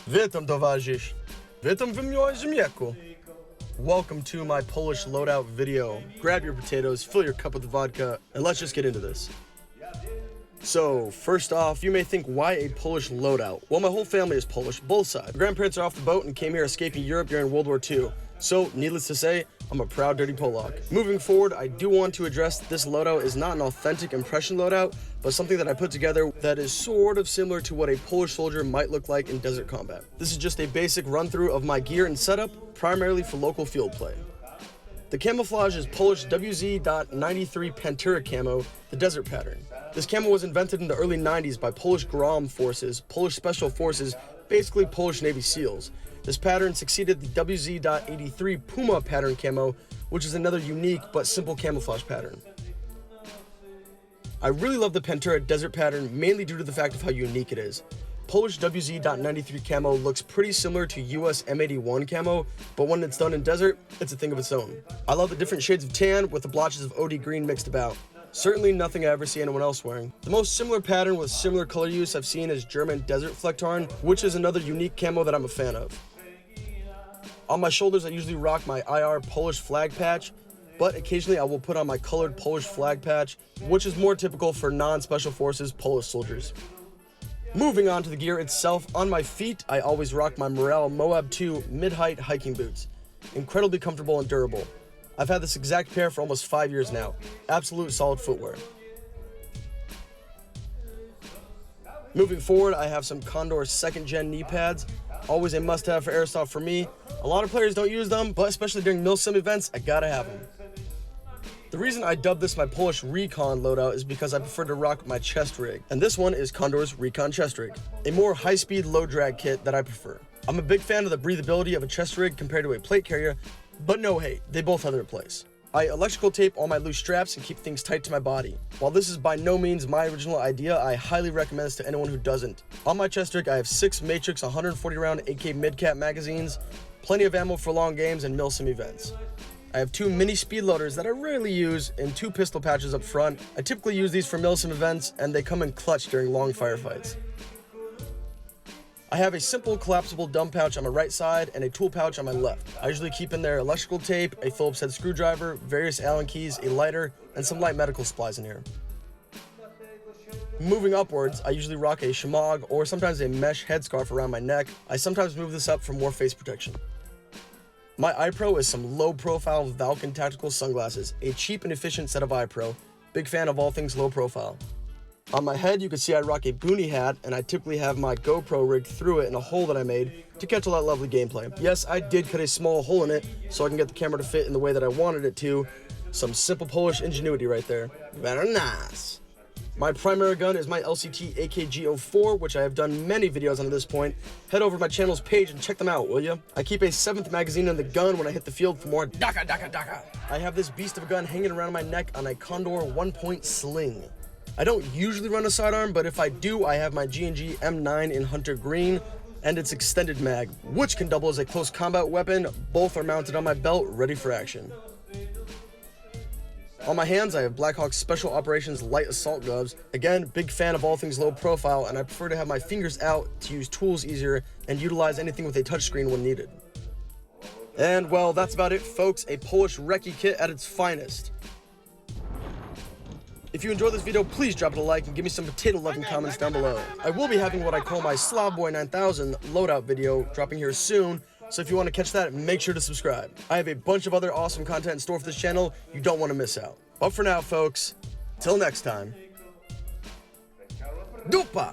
Witam, towarzysz. Witam w miłym ziemniaku. Welcome to my Polish Loadout video. Grab your potatoes, fill your cup with vodka, and let's just get into this. So, first off, you may think, why a Polish loadout? Well, my whole family is Polish, both sides. My grandparents are off the boat and came here escaping Europe during World War II. So, needless to say, I'm a proud dirty Polak. Moving forward, I do want to address this loadout is not an authentic impression loadout, but something that I put together that is sort of similar to what a Polish soldier might look like in desert combat. This is just a basic run-through of my gear and setup, primarily for local field play. The camouflage is Polish WZ.93 Pantera Camo, the desert pattern. This camo was invented in the early 90s by Polish GROM forces, Polish Special Forces, basically Polish Navy SEALs. This pattern succeeded the WZ.83 Puma pattern camo, which is another unique but simple camouflage pattern. I really love the Pantera desert pattern, mainly due to the fact of how unique it is. Polish WZ.93 camo looks pretty similar to US M81 camo, but when it's done in desert, it's a thing of its own. I love the different shades of tan with the blotches of OD green mixed about. Certainly nothing I ever see anyone else wearing. The most similar pattern with similar color use I've seen is German Desert Flecktarn, which is another unique camo that I'm a fan of. On my shoulders, I usually rock my IR Polish flag patch, but occasionally I will put on my colored Polish flag patch, which is more typical for non-special forces Polish soldiers. Moving on to the gear itself, on my feet, I always rock my Morale Moab 2 mid-height hiking boots. Incredibly comfortable and durable. I've had this exact pair for almost 5 years now. Absolute solid footwear. Moving forward, I have some Condor 2nd Gen knee pads. Always a must-have for Airsoft for me. A lot of players don't use them, but especially during mil-sim events, I gotta have them. The reason I dubbed this my Polish Recon loadout is because I prefer to rock my chest rig, and this one is Condor's Recon chest rig, a more high-speed low drag kit that I prefer. I'm a big fan of the breathability of a chest rig compared to a plate carrier, but no hate, they both have their place. I electrical tape all my loose straps and keep things tight to my body. While this is by no means my original idea, I highly recommend this to anyone who doesn't. On my chest rig, I have 6 Matrix 140 round AK mid-cap magazines, plenty of ammo for long games and mil-sim events. I have 2 mini speed loaders that I rarely use and 2 pistol pouches up front. I typically use these for mil-sim events and they come in clutch during long firefights. I have a simple collapsible dumb pouch on my right side and a tool pouch on my left. I usually keep in there electrical tape, a Phillips head screwdriver, various Allen keys, a lighter, and some light medical supplies in here. Moving upwards, I usually rock a shemagh or sometimes a mesh headscarf around my neck. I sometimes move this up for more face protection. My eye pro is some low profile Valken tactical sunglasses, a cheap and efficient set of eye pro. Big fan of all things low profile. On my head, you can see I rock a boonie hat, and I typically have my GoPro rigged through it in a hole that I made to catch all that lovely gameplay. Yes, I did cut a small hole in it so I can get the camera to fit in the way that I wanted it to. Some simple Polish ingenuity right there. Very nice. My primary gun is my LCT G04, which I have done many videos on at this point. Head over to my channel's page and check them out, will ya? I keep a 7th magazine in the gun when I hit the field for more daka. I have this beast of a gun hanging around my neck on a Condor 1-point sling. I don't usually run a sidearm, but if I do, I have my G&G M9 in Hunter Green and its extended mag, which can double as a close combat weapon. Both are mounted on my belt, ready for action. On my hands, I have Blackhawk's Special Operations Light Assault Gloves. Again, big fan of all things low profile, and I prefer to have my fingers out to use tools easier and utilize anything with a touchscreen when needed. And well, that's about it, folks. A Polish recce kit at its finest. If you enjoyed this video, please drop it a like and give me some potato-loving comments down below. I will be having what I call my Slavboy 9000 loadout video dropping here soon, so if you want to catch that, make sure to subscribe. I have a bunch of other awesome content in store for this channel you don't want to miss out. But for now, folks, till next time, dupa!